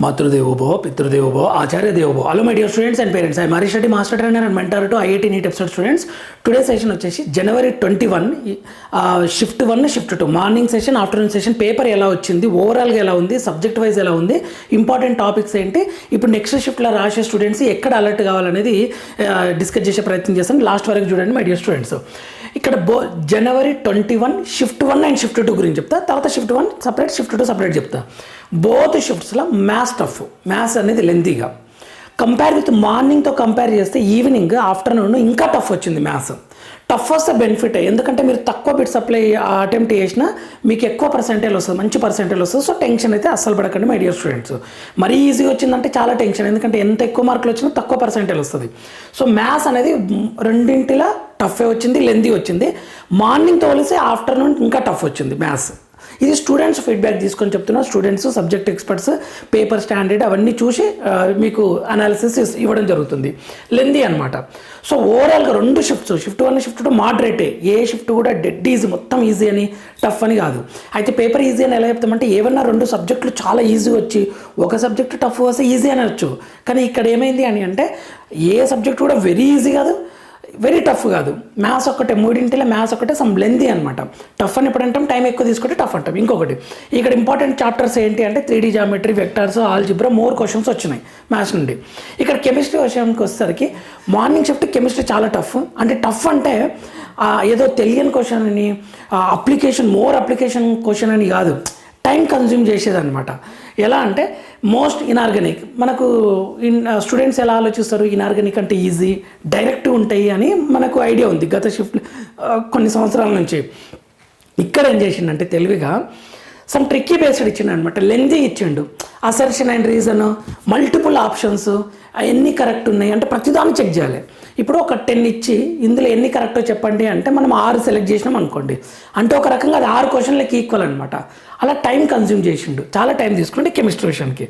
Matrudevobho, Pitrudevobho, Acharya Devobho. Hello my dear students and parents. I am Harish Reddy, Master Trainer and Mentor to IIT NEET episode students. Today's session వచ్చేసి January 21 shift 1 shift 2 morning session afternoon session paper ఎలా వచ్చింది, ఓవరాల్గా ఎలా ఉంది, subject wise ఎలా ఉంది, important topics ఏంటి, ఇప్పుడు నెక్స్ట్ షిఫ్ట్లో రాసే స్టూడెంట్స్ ఎక్కడ అలర్ట్ కావాలనేది డిస్కస్ చేసే ప్రయత్నం చేస్తాను. లాస్ట్ వరకు చూడండి మై డియర్ స్టూడెంట్స్. ఇక్కడ January 21 షిఫ్ట్ 1 అండ్ షిఫ్ట్ 2 గురించి చెప్తా, తర్వాత షిఫ్ట్ 1 సపరేట్, షిఫ్ట్ 2 సపరేట్ చెప్తా. బోత్ షిఫ్ట్స్లో మ్యాథ్స్ టఫ్, మ్యాథ్స్ అనేది లెంతీగా. కంపేర్ విత్ మార్నింగ్తో కంపేర్ చేస్తే ఈవినింగ్ ఆఫ్టర్నూన్ ఇంకా టఫ్ వచ్చింది మ్యాథ్స్. టఫ్ వస్తే బెనిఫిట్, ఎందుకంటే మీరు తక్కువ బిట్స్ అప్లై అటెంప్ట్ చేసినా మీకు ఎక్కువ పర్సెంటేజ్ వస్తుంది, మంచి పర్సెంటేజ్ వస్తుంది. సో టెన్షన్ అయితే అస్సలు పడకండి మై డియర్ స్టూడెంట్స్. మరీ ఈజీగా వచ్చిందంటే చాలా టెన్షన్, ఎందుకంటే ఎంత ఎక్కువ మార్కులు వచ్చినా తక్కువ పర్సెంటేజ్ వస్తుంది. సో మ్యాథ్స్ అనేది రెండింటిలా టఫే వచ్చింది, లెంతీ వచ్చింది. మార్నింగ్తో పోలిస్తే ఆఫ్టర్నూన్ ఇంకా టఫ్ వచ్చింది మ్యాథ్స్. ఇది స్టూడెంట్స్ ఫీడ్బ్యాక్ తీసుకొని చెప్తున్నా. Students, subject experts, paper standard అవన్నీ చూసి మీకు అనాలిసిస్ ఇవ్వడం జరుగుతుంది. లెందీ అనమాట. సో ఓవరాల్గా రెండు షిఫ్ట్స్, షిఫ్ట్ 1 షిఫ్ట్ 2 మోడరేటే. ఏ షిఫ్ట్ కూడా డెడ్ ఈజీ, మొత్తం ఈజీ అని టఫ్ అని కాదు. అయితే పేపర్ ఈజీ అని ఎలా చెప్తామంటే, ఏమన్నా రెండు సబ్జెక్టులు చాలా ఈజీ వచ్చి ఒక సబ్జెక్ట్ టఫ్ వస్తే ఈజీ అనొచ్చు. కానీ ఇక్కడ ఏమైంది అని అంటే, ఏ సబ్జెక్ట్ కూడా వెరీ ఈజీ కాదు, వెరీ టఫ్ కాదు. మ్యాథ్స్ ఒక్కటే, మూడింటిలో మ్యాథ్స్ ఒకటే సమ్ లెంతీ అనమాట. టఫ్ అని ఎప్పుడు అంటాం, టైం ఎక్కువ తీసుకుంటే టఫ్ అంటాం. ఇంకొకటి ఇక్కడ ఇంపార్టెంట్ చాప్టర్స్ ఏంటి అంటే 3D geometry, vectors, algebra, more questions వచ్చినాయి మ్యాథ్స్ నుండి. ఇక్కడ కెమిస్ట్రీ విషయానికి వచ్చేసరికి మార్నింగ్ షిఫ్ట్ కెమిస్ట్రీ చాలా టఫ్. అంటే టఫ్ అంటే ఏదో తెలియని క్వశ్చన్ అని, మోర్ అప్లికేషన్ క్వశ్చన్ అని కాదు, టైం కన్జ్యూమ్ చేసేదన్నమాట. ఎలా అంటే మోస్ట్ ఇనార్గానిక్. మనకు స్టూడెంట్స్ ఎలా ఆలోచిస్తారు, ఇనార్గానిక్ అంటే ఈజీ, డైరెక్ట్ ఉంటాయి అని మనకు ఐడియా ఉంది గత షిఫ్ట్ కొన్ని సంవత్సరాల నుంచి. ఇక్కడ ఏం చేసిండంటే తెలివిగా సమ్ ట్రిక్కీ బేస్డ్ ఇచ్చిండు అనమాట. లెంతీ ఇచ్చిండు. Assertion and reason, multiple options, ఎన్ని కరెక్ట్ ఉన్నాయి అంటే ప్రతిదాన్ని చెక్ చేయాలి. ఇప్పుడు ఒక 10 ఇచ్చి ఇందులో ఎన్ని కరెక్టో చెప్పండి అంటే మనం 6 సెలెక్ట్ చేసినాం అనుకోండి, అంటే ఒక రకంగా అది 6 క్వశ్చన్లకి ఈక్వల్ అనమాట. అలా టైం కన్జ్యూమ్ చేసిండు, చాలా టైం తీసుకుంటే కెమిస్ట్రీ విషయానికి.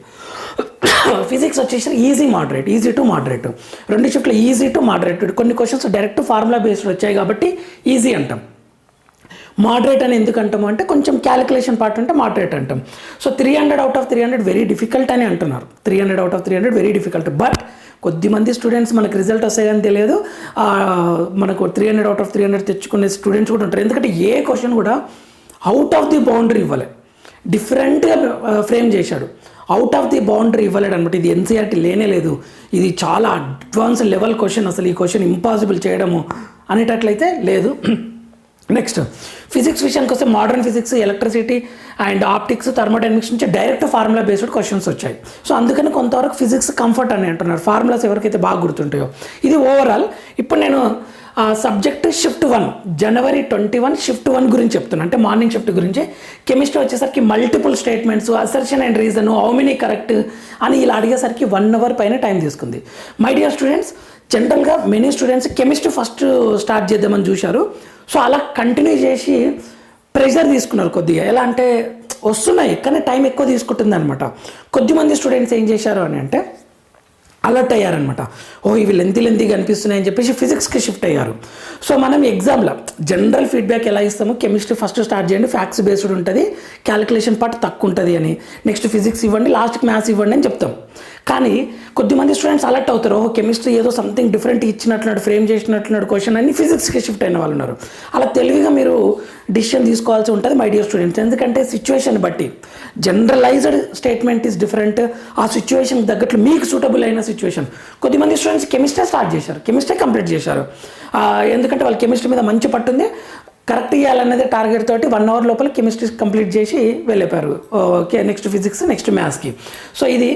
ఫిజిక్స్ వచ్చేసి easy moderate, easy to moderate. రెండు షిఫ్ట్లో ఈజీ టు మోడరేట్. కొన్ని క్వశ్చన్స్ డైరెక్ట్ ఫార్ములా బేస్డ్ వచ్చాయి కాబట్టి ఈజీ అంటాం. మోడరేట్ అని ఎందుకు అంటాము అంటే కొంచెం క్యాలిక్యులేషన్ పార్ట్ ఉంటే మోడరేట్ అంటాం. So 300 out of 300 very difficult అని అంటున్నారు. 300 out of 300 very difficult. But కొద్దిమంది స్టూడెంట్స్ మనకు రిజల్ట్ వస్తాయని తెలియదు, మనకు 300 out of 300 తెచ్చుకునే స్టూడెంట్స్ కూడా ఉంటారు. ఎందుకంటే ఏ క్వశ్చన్ కూడా అవుట్ ఆఫ్ ది బౌండరీ ఇవ్వలే, డిఫరెంట్గా ఫ్రేమ్ చేశాడు. అవుట్ ఆఫ్ ది బౌండరీ ఇవ్వలేడు అనమాట. ఇది ఎన్సీఆర్టీ లేనే లేదు, ఇది చాలా అడ్వాన్స్ లెవెల్ క్వశ్చన్, అసలు ఈ క్వశ్చన్ ఇంపాసిబుల్ చేయడము అనేటట్లయితే లేదు. నెక్స్ట్ ఫిజిక్స్ విషయానికి వస్తే modern physics, electricity and optics, thermodynamics నుంచి డైరెక్ట్ ఫార్ములా బేస్డ్ క్వశ్చన్స్ వచ్చాయి. సో అందుకని కొంతవరకు ఫిజిక్స్ కంఫర్ట్ అని అంటున్నారు, ఫార్ములాస్ ఎవరికైతే బాగా గుర్తుంటాయో. ఇది ఓవరాల్. ఇప్పుడు నేను సబ్జెక్ట్ షిఫ్ట్ 1 January 21 షిఫ్ట్ 1 గురించి చెప్తున్నాను, అంటే మార్నింగ్ షిఫ్ట్ గురించి. కెమిస్ట్రీ వచ్చేసరికి multiple statements, assertion and reason, how many correct అని ఇలా అడిగేసరికి 1 hour పైన టైం తీసుకుంది. మై డియర్ స్టూడెంట్స్, జనరల్గా many students chemistry first start చేద్దామని చూశారు. సో అలా కంటిన్యూ చేసి ప్రెషర్ తీసుకున్నారు కొద్దిగా. ఎలా అంటే వస్తున్నాయి కానీ టైం ఎక్కువ తీసుకుంటుంది అనమాట. కొద్దిమంది స్టూడెంట్స్ ఏం చేశారు అని అంటే అలర్ట్ అయ్యారనమాట. ఇవి లెంతీగా అనిపిస్తున్నాయని చెప్పేసి ఫిజిక్స్కి షిఫ్ట్ అయ్యారు. సో మనం ఎగ్జామ్లో జనరల్ ఫీడ్బ్యాక్ ఎలా ఇస్తాము, కెమిస్ట్రీ ఫస్ట్ స్టార్ట్ చేయండి, ఫ్యాక్ట్స్ బేస్డ్ ఉంటుంది, క్యాలిక్యులేషన్ పార్ట్ తక్కువ ఉంటుంది అని, నెక్స్ట్ ఫిజిక్స్ ఇవ్వండి, లాస్ట్కి మ్యాథ్స్ ఇవ్వండి అని చెప్తాం. కానీ కొద్దిమంది స్టూడెంట్స్ అలర్ట్ అవుతారు, కెమిస్ట్రీ ఏదో సంథింగ్ డిఫరెంట్ ఇచ్చినట్లున్నాడు, ఫ్రేమ్ చేసినట్లున్నాడు క్వశ్చన్ అని ఫిజిక్స్కి షిఫ్ట్ అయిన వాళ్ళు ఉన్నారు. అలా తెలివిగా మీరు డిసిషన్ తీసుకోవాల్సి ఉంటుంది మై డియర్ స్టూడెంట్స్. ఎందుకంటే సిచ్యువేషన్ బట్టి జనరలైజ్డ్ స్టేట్మెంట్ ఈస్ డిఫరెంట్. ఆ సిచ్యువేషన్కి తగ్గట్లు మీకు సూటబుల్ అయిన సిచ్యువేషన్. కొద్దిమంది స్టూడెంట్స్ కెమిస్ట్రీ స్టార్ట్ చేశారు, కెమిస్ట్రీ కంప్లీట్ చేశారు. ఎందుకంటే వాళ్ళు కెమిస్ట్రీ మీద మంచి పట్టుంది, కరెక్ట్ చేయాలనేది టార్గెట్ తోటి 1 hour లోపల కెమిస్ట్రీ కంప్లీట్ చేసి వెళ్ళిపోయారు. ఓకే, నెక్స్ట్ ఫిజిక్స్, నెక్స్ట్ మ్యాథ్స్కి. సో ఇది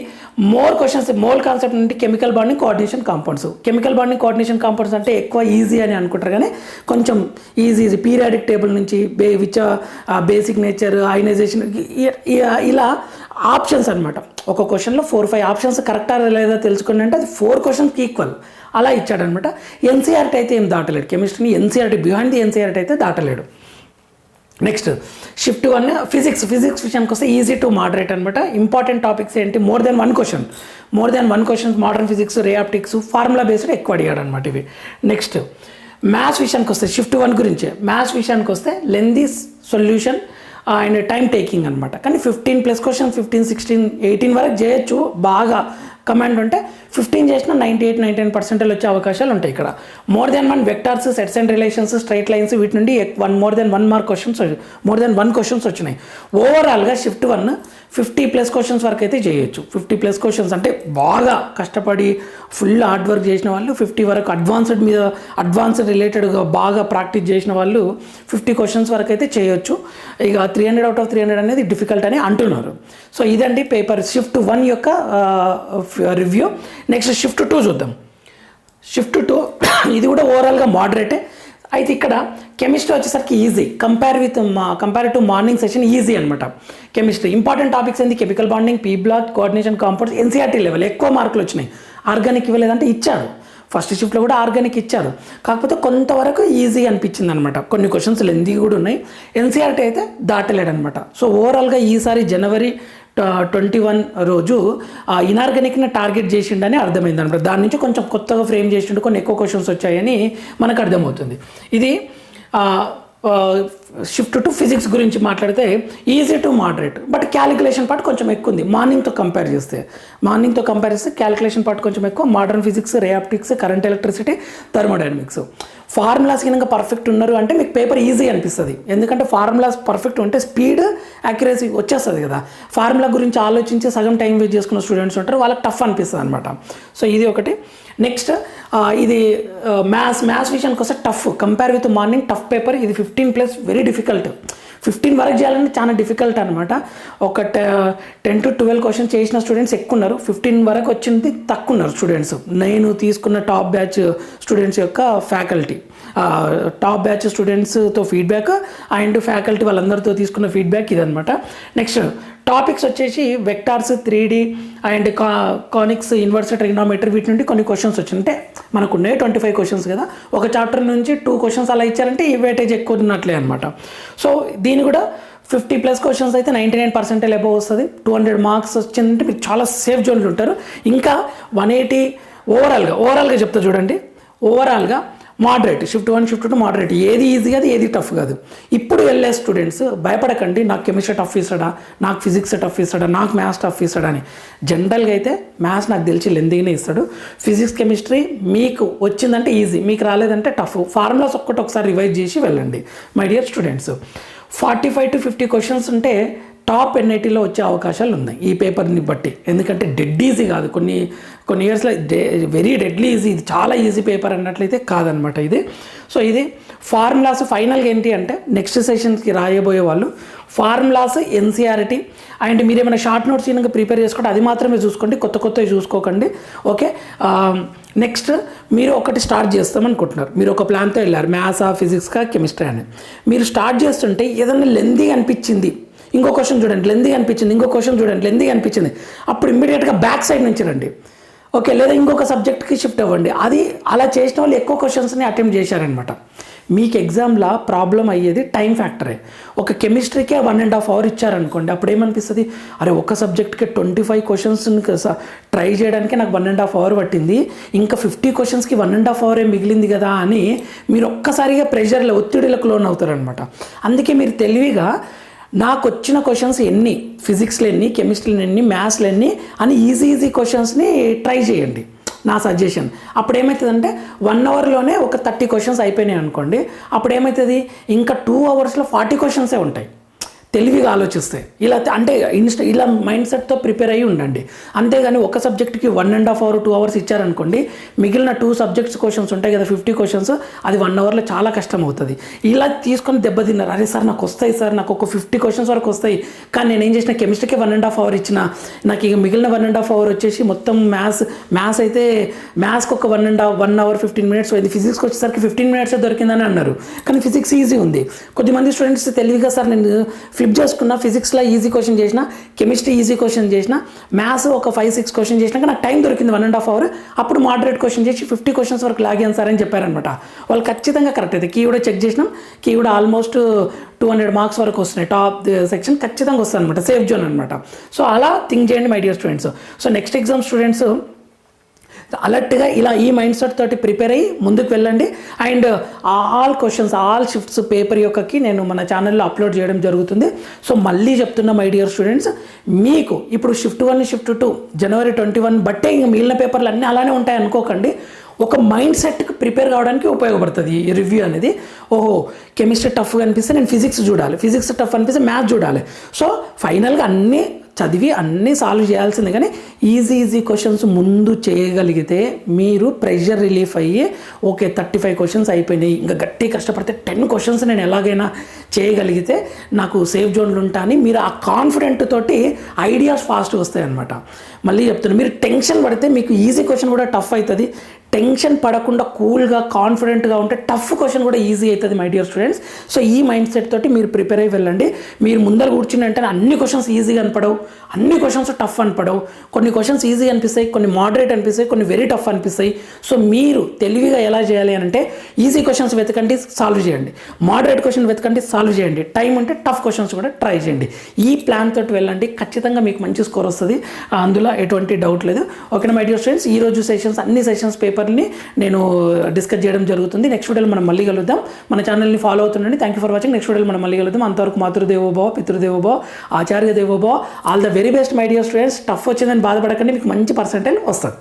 మోర్ క్వశ్చన్స్, మోల్ కాన్సెప్ట్ నుండి chemical bonding coordination compounds. Chemical bonding coordination compounds అంటే ఎక్కువ ఈజీ అని అనుకుంటారు, కానీ కొంచెం ఈజీ. పీరియాడిక్ టేబుల్ నుంచి బేసిక్ నేచర్, అయనైజేషన్, ఇలా ఆప్షన్స్ అనమాట. ఒక క్వశ్చన్లో 4-5 ఆప్షన్స్ కరెక్టా లేదా తెలుసుకోండి అంటే అది 4 questions ఈక్వల్ అలా ఇచ్చాడనమాట. ఎన్సీఆర్టీ అయితే ఏం దాటలేడు, కెమిస్ట్రీని ఎన్సీఆర్టీ బిహైండ్ ది ఎన్సీఆర్టీ అయితే దాటలేడు. నెక్స్ట్ షిఫ్ట్ 1 ఫిజిక్స్ విషయానికి వస్తే ఈజీ టు మోడరేట్ అనమాట. ఇంపార్టెంట్ టాపిక్స్ ఏంటి, more than one question, modern physics, ray optics, formula based ఎక్కువ అడిగాడు అనమాట ఇవి. నెక్స్ట్ మ్యాథ్స్ విషయానికి వస్తే షిఫ్ట్ 1 గురించి, మ్యాథ్స్ విషయానికి వస్తే lengthy solution, and time taking అనమాట. కానీ 15+ క్వశ్చన్స్ 15, 16, 18 వరకు చేయొచ్చు. బాగా కమాండ్ ఉంటే 15 చేసినా 98-99% వచ్చే అవకాశాలు ఉంటాయి. ఇక్కడ more than 1 vectors, sets and relations, straight lines వీటి నుండి more than 1 mark questions, more than 1 questions వచ్చినాయి. ఓవరాల్గా షిఫ్ట్ 1 50+ క్వశ్చన్స్ వరకు అయితే చేయొచ్చు. 50+ క్వశ్చన్స్ అంటే బాగా కష్టపడి ఫుల్ హార్డ్ వర్క్ చేసిన వాళ్ళు 50 వరకు, అడ్వాన్స్డ్ రిలేటెడ్గా బాగా ప్రాక్టీస్ చేసిన వాళ్ళు 50 క్వశ్చన్స్ వరకు అయితే చేయొచ్చు. ఇక 300 out of 300 అనేది డిఫికల్ట్ అని అంటున్నారు. సో ఇదండి పేపర్ షిఫ్ట్ 1 యొక్క రివ్యూ. నెక్స్ట్ షిఫ్ట్ 2 చూద్దాం. షిఫ్ట్ 2 ఇది కూడా ఓవరాల్గా మోడరేటే. అయితే ఇక్కడ కెమిస్ట్రీ వచ్చేసరికి easy, compare to morning session easy అనమాట. కెమిస్ట్రీ ఇంపార్టెంట్ టాపిక్స్ ఏంది, chemical bonding, p block, coordination, compounds, NCERT level ఎక్కువ మార్కులు వచ్చినాయి. ఆర్గానిక్ ఇవ్వలేదంటే ఇచ్చారు, ఫస్ట్ షిఫ్ట్లో కూడా ఆర్గానిక్ ఇచ్చారు. కాకపోతే కొంతవరకు ఈజీ అనిపించింది అనమాట. కొన్ని క్వశ్చన్స్ లెంతీ కూడా ఉన్నాయి. ఎన్సీఆర్టీ అయితే దాటలేడనమాట. సో ఓవరాల్గా ఈసారి జనవరి 21 రోజు ఇనార్గానిక్ని టార్గెట్ చేసిండని అర్థమైంది అనమాట. దాని నుంచి కొంచెం కొత్తగా ఫ్రేమ్ చేసిండు, కొన్ని ఎక్కువ క్వశ్చన్స్ వచ్చాయని మనకు అర్థమవుతుంది. ఇది షిఫ్ట్ 2 ఫిజిక్స్ గురించి మాట్లాడితే easy to moderate, but calculation part కొంచెం ఎక్కువ ఉంది. మార్నింగ్తో కంపేర్ చేస్తే క్యాలిక్యులేషన్ పార్ట్ కొంచెం ఎక్కువ. Modern physics, ray optics, current electricity, thermodynamics. Formulas కనుక పర్ఫెక్ట్ ఉన్నారు అంటే మీకు పేపర్ ఈజీ అనిపిస్తుంది. ఎందుకంటే ఫార్ములాస్ పర్ఫెక్ట్ ఉంటే స్పీడ్, యాక్యురసీ వచ్చేస్తుంది కదా. ఫార్ములా గురించి ఆలోచించి సగం టైం వేస్ట్ చేసుకున్న స్టూడెంట్స్ ఉంటారు, వాళ్ళకి టఫ్ అనిపిస్తుంది అనమాట. సో ఇది ఒకటి. నెక్స్ట్ ఇది మ్యాథ్స్ విషయానికి వస్తే tough, compare with morning tough paper. ఇది 15+ వెరీ డిఫికల్ట్. 15 వరకు చేయాలంటే చాలా డిఫికల్ట్ అనమాట. ఒక 10 to 12 క్వశ్చన్ చేసిన స్టూడెంట్స్ ఎక్కువ ఉన్నారు, 15 వరకు వచ్చింది తక్కువ ఉన్నారు స్టూడెంట్స్. నేను తీసుకున్న టాప్ బ్యాచ్ స్టూడెంట్స్ యొక్క ఫ్యాకల్టీ, టాప్ బ్యాచ్ స్టూడెంట్స్తో ఫీడ్బ్యాక్ అండ్ ఫ్యాకల్టీ వాళ్ళందరితో తీసుకున్న ఫీడ్బ్యాక్ ఇదనమాట. నెక్స్ట్ టాపిక్స్ వచ్చేసి vectors, 3D and conics, inverse, trigonometry వీటి నుండి కొన్ని క్వశ్చన్స్ వచ్చింది. అంటే మనకు ఉన్నాయి 25 క్వశ్చన్స్ కదా, ఒక చాప్టర్ నుంచి 2 క్వశ్చన్స్ అలా ఇచ్చారంటే ఈ వెయిటేజ్ ఎక్కువ ఉన్నట్లే అనమాట. సో దీని కూడా 50+ క్వశ్చన్స్ అయితే 99% అబవ్ వస్తుంది. 200 మార్క్స్ వచ్చిందంటే మీరు చాలా సేఫ్ జోన్లు ఉంటారు. ఇంకా 180 ఓవరాల్గా చెప్తా చూడండి. ఓవరాల్గా మోడరేట్, షిఫ్ట్ 1, షిఫ్ట్ 2 మోడరేట్. ఏది ఈజీ కాదు, ఏది టఫ్ కాదు. ఇప్పుడు వెళ్ళే స్టూడెంట్స్ భయపడకండి, నాకు కెమిస్ట్రీ టఫ్ ఇస్తాడా, నాకు ఫిజిక్స్ టఫ్ ఇస్తాడా, నాకు మ్యాథ్స్ టఫ్ ఇస్తాడా అని. జనరల్గా అయితే మ్యాథ్స్ నాకు తెలిసి లెందీగానే ఇస్తాడు. ఫిజిక్స్, కెమిస్ట్రీ మీకు వచ్చిందంటే ఈజీ, మీకు రాలేదంటే టఫ్. ఫార్ములాస్ ఒకసారి రివైజ్ చేసి వెళ్ళండి my dear students. 45 to 50 questions ఉంటే టాప్ NITలో వచ్చే అవకాశాలు ఉన్నాయి ఈ పేపర్ని బట్టి. ఎందుకంటే డెడ్ ఈజీ కాదు, కొన్ని ఇయర్స్లో వెరీ డెడ్లీ ఈజీ. ఇది చాలా ఈజీ పేపర్ అన్నట్లయితే కాదనమాట ఇది. సో ఇది ఫార్ములాస్. ఫైనల్గా ఏంటి అంటే నెక్స్ట్ సెషన్స్కి రాయబోయే వాళ్ళు ఫార్ములాస్, ఎన్సీఆర్టీ అండ్ మీరు ఏమైనా షార్ట్ నోట్స్ కనుక ప్రిపేర్ చేసుకోండి, అది మాత్రమే చూసుకోండి, కొత్తవి చూసుకోకండి. ఓకే, నెక్స్ట్ మీరు ఒకటి స్టార్ట్ చేస్తామనుకుంటున్నారు, మీరు ఒక ప్లాన్తో వెళ్ళారు, మ్యాథ్సా, ఫిజిక్స్కా, కెమిస్ట్రీ అని. మీరు స్టార్ట్ చేస్తుంటే ఏదైనా లెందీ అనిపించింది, ఇంకో క్వశ్చన్ చూడండి లెందీ అనిపించింది, ఇంకో క్వశ్చన్ చూడండి లెందీ అనిపించింది, అప్పుడు ఇమ్మీడియట్గా బ్యాక్ సైడ్ నుంచి రండి. ఓకే, లేదా ఇంకొక సబ్జెక్ట్కి షిఫ్ట్ అవ్వండి. అది అలా చేసిన వాళ్ళు ఎక్కువ క్వశ్చన్స్ని అటెంప్ట్ చేశారనమాట. మీకు ఎగ్జామ్లో ప్రాబ్లం అయ్యేది టైం ఫ్యాక్టరే. ఒక కెమిస్ట్రీకే 1.5 hours ఇచ్చారనుకోండి, అప్పుడు ఏమనిపిస్తుంది, అరే ఒక సబ్జెక్ట్కి 25 క్వశ్చన్స్ ట్రై చేయడానికి నాకు 1.5 hours పట్టింది, ఇంకా 50 క్వశ్చన్స్కి 1.5 hours మిగిలింది కదా అని మీరు ఒక్కసారిగా ప్రెషర్లో, ఒత్తిడిలకు లోన్ అవుతారనమాట. అందుకే మీరు తెలివిగా నాకు వచ్చిన క్వశ్చన్స్ ఎన్ని, ఫిజిక్స్లో ఎన్ని, కెమిస్ట్రీలో ఎన్ని, మ్యాథ్స్లో ఎన్ని అని ఈజీ క్వశ్చన్స్ని ట్రై చేయండి, నా సజెషన్. అప్పుడు ఏమవుతుందంటే 1 hourలోనే ఒక 30 క్వశ్చన్స్ అయిపోయినాయి అనుకోండి, అప్పుడు ఏమవుతుంది, ఇంకా 2 hoursలో 40 క్వశ్చన్సే ఉంటాయి. తెలివిగా ఆలోచిస్తే ఇలా అంటే ఇలా మైండ్ సెట్తో ప్రిపేర్ అయ్యి ఉండండి. అంతేగాని ఒక సబ్జెక్ట్కి 1.5 hours 2 hours ఇచ్చారనుకోండి, మిగిలిన 2 subjects క్వశ్చన్స్ ఉంటాయి కదా 50 క్వశ్చన్స్, అది 1 hourలో చాలా కష్టం అవుతుంది. ఇలా తీసుకొని దెబ్బతిన్నారు, అరే సార్ నాకు వస్తాయి సార్, నాకు ఒక 50 క్వశ్చన్స్ వరకు వస్తాయి, కానీ నేను ఏం చేసిన కెమిస్ట్రీకి 1.5 hours ఇచ్చిన, నాకు ఇక మిగిలిన 1.5 hours వచ్చేసి మొత్తం మ్యాథ్స్ అయితే మ్యాథ్స్కి ఒక 1 hour 15 minutes పోయింది, ఫిజిక్స్కి వచ్చేసరికి 15 minutes దొరికిందని అన్నారు. కానీ ఫిజిక్స్ ఈజీ ఉంది. కొద్దిమంది స్టూడెంట్స్ తెలివిగా సార్ నేను ఫ్లిప్ చేసుకున్నా, ఫిజిక్స్లో ఈజీ క్వశ్చన్ చేసిన, కెమిస్ట్రీ ఈజీ క్వశ్చన్ చేసిన, మ్యాథ్స్ ఒక 5-6 క్వశ్చన్ చేసినాక నాకు టైం దొరికింది 1.5 hours, అప్పుడు మోడరేట్ క్వశ్చన్ చేసి 50 క్వశ్చన్స్ వరకు లాగాను సార్ అని చెప్పారనమాట. వాళ్ళు ఖచ్చితంగా కరెక్ట్ అయితే. కీ కూడా చెక్ చేసినాం, కీ కూడా ఆల్మోస్ట్ 200 మార్క్స్ వరకు వస్తున్నాయి, టాప్ సెక్షన్ ఖచ్చితంగా వస్తుంది అనమాట, సేఫ్ జోన్ అనమాట. సో అలా థింక్ చేయండి my dear students. So next exam students అలర్ట్గా ఇలా ఈ మైండ్ సెట్ తోటి ప్రిపేర్ అయ్యి ముందుకు వెళ్ళండి. And all questions all shifts paper యొక్కకి నేను మన ఛానల్లో అప్లోడ్ చేయడం జరుగుతుంది. సో మళ్ళీ చెప్తున్నా మై డియర్ స్టూడెంట్స్, మీకు ఇప్పుడు షిఫ్ట్ 1 షిఫ్ట్ 2 జనవరి 21 బట్టే ఇంక మిగిలిన పేపర్లు అన్నీ అలానే ఉంటాయి అనుకోకండి. ఒక మైండ్ సెట్కి ప్రిపేర్ కావడానికి ఉపయోగపడుతుంది ఈ రివ్యూ అనేది. ఓహో కెమిస్ట్రీ టఫ్గా అనిపిస్తే నేను ఫిజిక్స్ చూడాలి, ఫిజిక్స్ టఫ్ అనిపిస్తే మ్యాథ్స్ చూడాలి. సో ఫైనల్గా అన్నీ చదివి అన్నీ సాల్వ్ చేయాల్సిందే. కానీ ఈజీ క్వశ్చన్స్ ముందు చేయగలిగితే మీరు ప్రెషర్ రిలీఫ్ అయ్యి ఓకే 35 క్వశ్చన్స్ అయిపోయినాయి, ఇంకా గట్టి కష్టపడితే 10 క్వశ్చన్స్ నేను ఎలాగైనా చేయగలిగితే నాకు సేఫ్ జోన్లు ఉంటాయని మీరు ఆ కాన్ఫిడెంట్ తోటి ఐడియాస్ ఫాస్ట్గా వస్తాయి అనమాట. మళ్ళీ చెప్తున్నాను, మీరు టెన్షన్ పడితే మీకు ఈజీ క్వశ్చన్ కూడా టఫ్ అవుతుంది. టెన్షన్ పడకుండా కూల్గా కాన్ఫిడెంట్గా ఉంటే టఫ్ క్వశ్చన్ కూడా ఈజీ అవుతుంది మై డియర్ స్టూడెంట్స్. సో ఈ మైండ్ సెట్ తోటి మీరు ప్రిపేర్ అయ్యి వెళ్ళండి. మీరు ముందర కూర్చుని అంటే అన్ని క్వశ్చన్స్ ఈజీగా అనిపడవు, అన్ని క్వశ్చన్స్ టఫ్ అనిపడవు. కొన్ని క్వశ్చన్స్ ఈజీ అనిపిస్తాయి, కొన్ని మోడరేట్ అనిపిస్తాయి, కొన్ని వెరీ టఫ్ అనిపిస్తాయి. సో మీరు తెలివిగా ఎలా చేయాలి అంటే ఈజీ క్వశ్చన్స్ వెతకండి, సాల్వ్ చేయండి. మోడరేట్ క్వశ్చన్ వెతకండి, సాల్వ్ చేయండి. టైం ఉంటే టఫ్ క్వశ్చన్స్ కూడా ట్రై చేయండి. ఈ ప్లాన్ తోటి వెళ్ళండి, ఖచ్చితంగా మీకు మంచి స్కోర్ వస్తుంది, అందులో ఎటువంటి డౌట్ లేదు. ఓకేనా మై డియర్ స్టూడెంట్స్, ఈ రోజు సెషన్స్ అన్ని సెషన్స్ పేపర్ని నేను డిస్కస్ చేయడం జరుగుతుంది. నెక్స్ట్ వీడియోలో మనం మళ్ళీ కలుద్దాం. మన ఛానల్ని ఫాలో అవుతుండండి. Thank you for watching. Next వీడియోలో మనం మళ్ళీ కలుద్దాం. అంతవరకు మాతృదేవోభవ, పితృదేవోభవ, ఆచార్య దేవోభవ. All the very best my dear students. Tough వచ్చిందని బాధపడకండి, మీకు మంచి పర్సెంటేజ్ వస్తుంది.